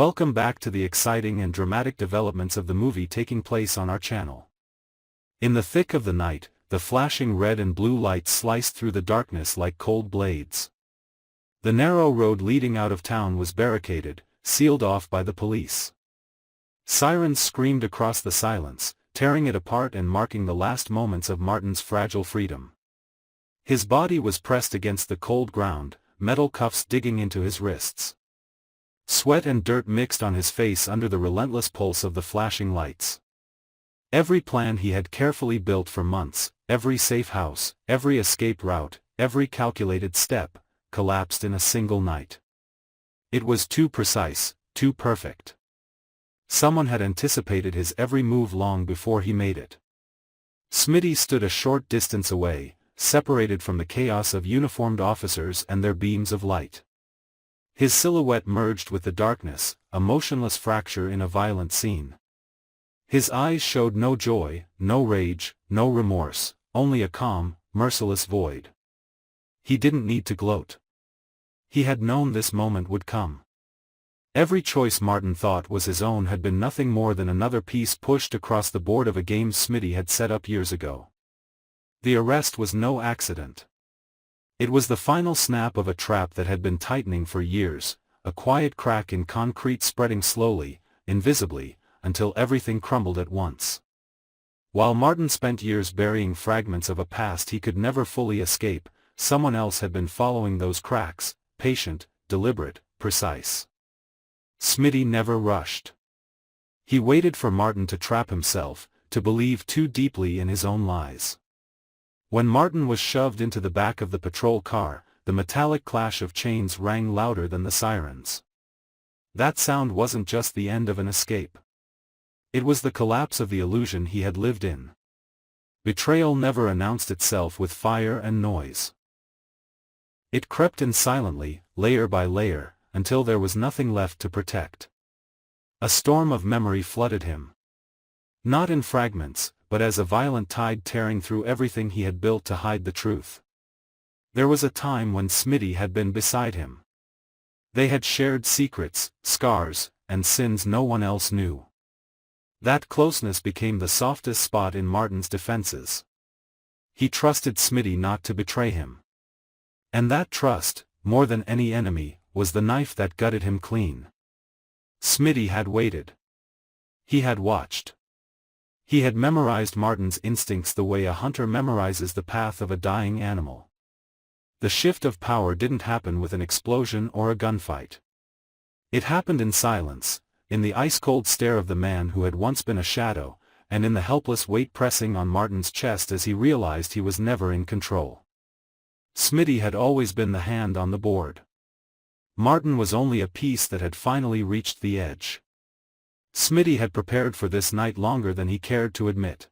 Welcome back to the exciting and dramatic developments of the movie taking place on our channel. In the thick of the night, the flashing red and blue lights sliced through the darkness like cold blades. The narrow road leading out of town was barricaded, sealed off by the police. Sirens screamed across the silence, tearing it apart and marking the last moments of Martin's fragile freedom. His body was pressed against the cold ground, metal cuffs digging into his wrists. Sweat and dirt mixed on his face under the relentless pulse of the flashing lights. Every plan he had carefully built for months, every safe house, every escape route, every calculated step, collapsed in a single night. It was too precise, too perfect. Someone had anticipated his every move long before he made it. Smitty stood a short distance away, separated from the chaos of uniformed officers and their beams of light. His silhouette merged with the darkness, a motionless fracture in a violent scene. His eyes showed no joy, no rage, no remorse, only a calm, merciless void. He didn't need to gloat. He had known this moment would come. Every choice Martin thought was his own had been nothing more than another piece pushed across the board of a game Smitty had set up years ago. The arrest was no accident. It was the final snap of a trap that had been tightening for years, a quiet crack in concrete spreading slowly, invisibly, until everything crumbled at once. While Martin spent years burying fragments of a past he could never fully escape, someone else had been following those cracks, patient, deliberate, precise. Smitty never rushed. He waited for Martin to trap himself, to believe too deeply in his own lies. When Martin was shoved into the back of the patrol car, the metallic clash of chains rang louder than the sirens. That sound wasn't just the end of an escape. It was the collapse of the illusion he had lived in. Betrayal never announced itself with fire and noise. It crept in silently, layer by layer, until there was nothing left to protect. A storm of memory flooded him. Not in fragments, but as a violent tide tearing through everything he had built to hide the truth. There was a time when Smitty had been beside him. They had shared secrets, scars, and sins no one else knew. That closeness became the softest spot in Martin's defenses. He trusted Smitty not to betray him. And that trust, more than any enemy, was the knife that gutted him clean. Smitty had waited. He had watched. He had memorized Martin's instincts the way a hunter memorizes the path of a dying animal. The shift of power didn't happen with an explosion or a gunfight. It happened in silence, in the ice-cold stare of the man who had once been a shadow, and in the helpless weight pressing on Martin's chest as he realized he was never in control. Smitty had always been the hand on the board. Martin was only a piece that had finally reached the edge. Smitty had prepared for this night longer than he cared to admit.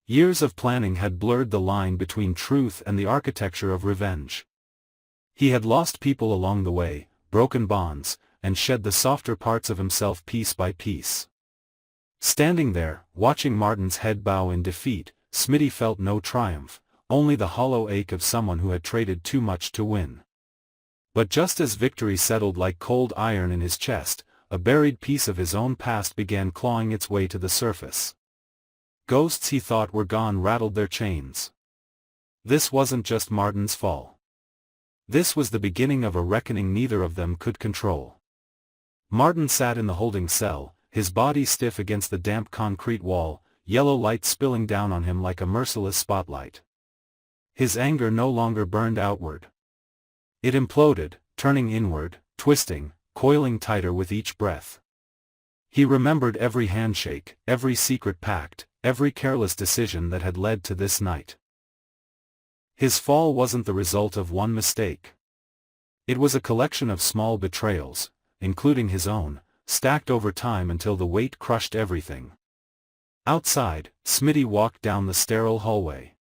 Years of planning had blurred the line between truth and the architecture of revenge. He had lost people along the way, broken bonds, and shed the softer parts of himself piece by piece. Standing there, watching Martin's head bow in defeat, Smitty felt no triumph, only the hollow ache of someone who had traded too much to win. But just as victory settled like cold iron in his chest, a buried piece of his own past began clawing its way to the surface. Ghosts he thought were gone rattled their chains. This wasn't just Martin's fall. This was the beginning of a reckoning neither of them could control. Martin sat in the holding cell, his body stiff against the damp concrete wall, yellow light spilling down on him like a merciless spotlight. His anger no longer burned outward. It imploded, turning inward, twisting, coiling tighter with each breath. He remembered every handshake, every secret pact, every careless decision that had led to this night. His fall wasn't the result of one mistake. It was a collection of small betrayals, including his own, stacked over time until the weight crushed everything. Outside, Smitty walked down the sterile hallway.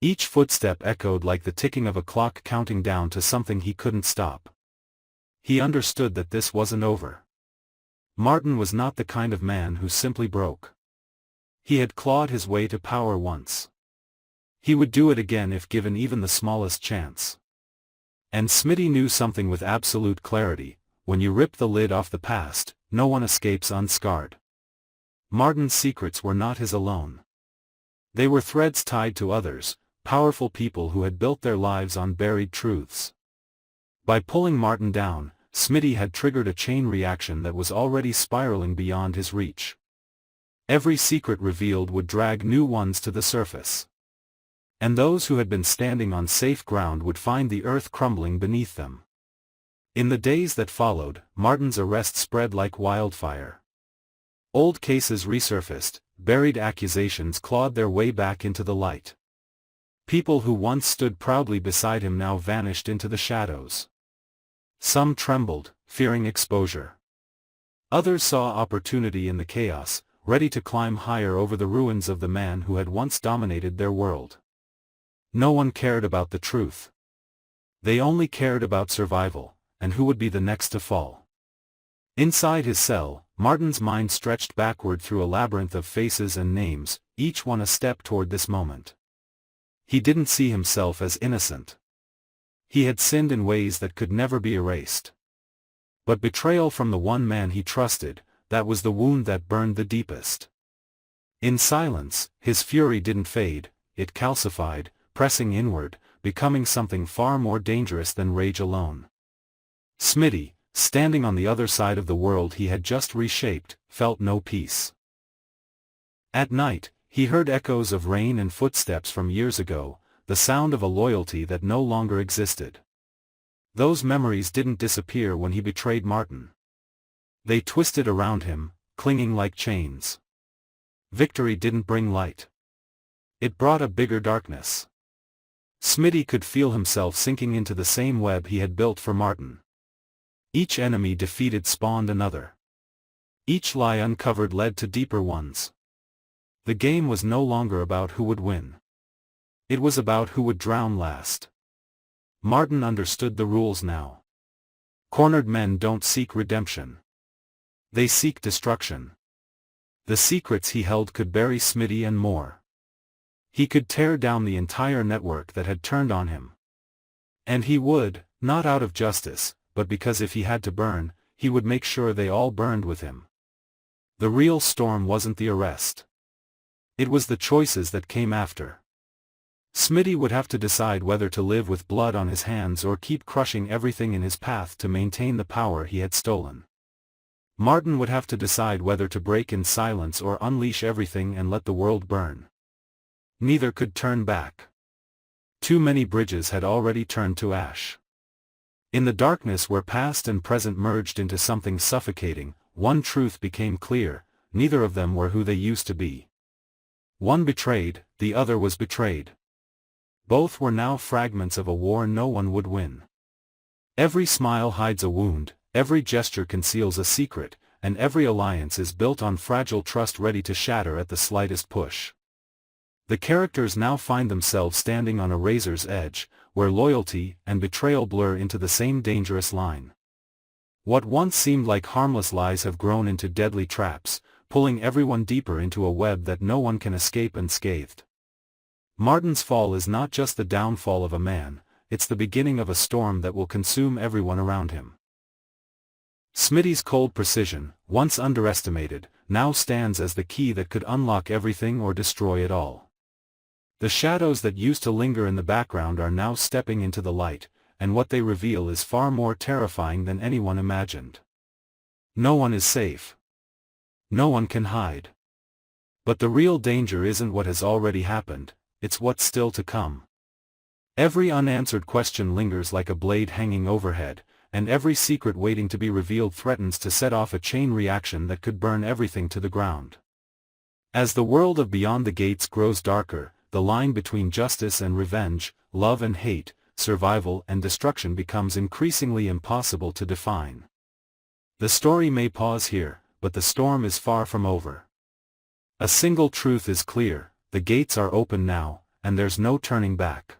Each footstep echoed like the ticking of a clock counting down to something he couldn't stop. He understood that this wasn't over. Martin was not the kind of man who simply broke. He had clawed his way to power once. He would do it again if given even the smallest chance. And Smitty knew something with absolute clarity: when you rip the lid off the past, no one escapes unscarred. Martin's secrets were not his alone. They were threads tied to others, powerful people who had built their lives on buried truths. By pulling Martin down, Smitty had triggered a chain reaction that was already spiraling beyond his reach. Every secret revealed would drag new ones to the surface. And those who had been standing on safe ground would find the earth crumbling beneath them. In the days that followed, Martin's arrest spread like wildfire. Old cases resurfaced, buried accusations clawed their way back into the light. People who once stood proudly beside him now vanished into the shadows. Some trembled, fearing exposure. Others saw opportunity in the chaos, ready to climb higher over the ruins of the man who had once dominated their world. No one cared about the truth. They only cared about survival, and who would be the next to fall. Inside his cell, Martin's mind stretched backward through a labyrinth of faces and names, each one a step toward this moment. He didn't see himself as innocent. He had sinned in ways that could never be erased. But betrayal from the one man he trusted, that was the wound that burned the deepest. In silence, his fury didn't fade, it calcified, pressing inward, becoming something far more dangerous than rage alone. Smitty, standing on the other side of the world he had just reshaped, felt no peace. At night, he heard echoes of rain and footsteps from years ago, the sound of a loyalty that no longer existed. Those memories didn't disappear when he betrayed Martin. They twisted around him, clinging like chains. Victory didn't bring light. It brought a bigger darkness. Smitty could feel himself sinking into the same web he had built for Martin. Each enemy defeated spawned another. Each lie uncovered led to deeper ones. The game was no longer about who would win. It was about who would drown last. Martin understood the rules now. Cornered men don't seek redemption. They seek destruction. The secrets he held could bury Smitty and more. He could tear down the entire network that had turned on him. And he would, not out of justice, but because if he had to burn, he would make sure they all burned with him. The real storm wasn't the arrest. It was the choices that came after. Smitty would have to decide whether to live with blood on his hands or keep crushing everything in his path to maintain the power he had stolen. Martin would have to decide whether to break in silence or unleash everything and let the world burn. Neither could turn back. Too many bridges had already turned to ash. In the darkness where past and present merged into something suffocating, one truth became clear: neither of them were who they used to be. One betrayed, the other was betrayed. Both were now fragments of a war no one would win. Every smile hides a wound, every gesture conceals a secret, and every alliance is built on fragile trust ready to shatter at the slightest push. The characters now find themselves standing on a razor's edge, where loyalty and betrayal blur into the same dangerous line. What once seemed like harmless lies have grown into deadly traps, pulling everyone deeper into a web that no one can escape unscathed. Martin's fall is not just the downfall of a man, it's the beginning of a storm that will consume everyone around him. Smitty's cold precision, once underestimated, now stands as the key that could unlock everything or destroy it all. The shadows that used to linger in the background are now stepping into the light, and what they reveal is far more terrifying than anyone imagined. No one is safe. No one can hide. But the real danger isn't what has already happened, it's what's still to come. Every unanswered question lingers like a blade hanging overhead, and every secret waiting to be revealed threatens to set off a chain reaction that could burn everything to the ground. As the world of Beyond the Gates grows darker, the line between justice and revenge, love and hate, survival and destruction becomes increasingly impossible to define. The story may pause here, but the storm is far from over. A single truth is clear: the gates are open now, and there's no turning back.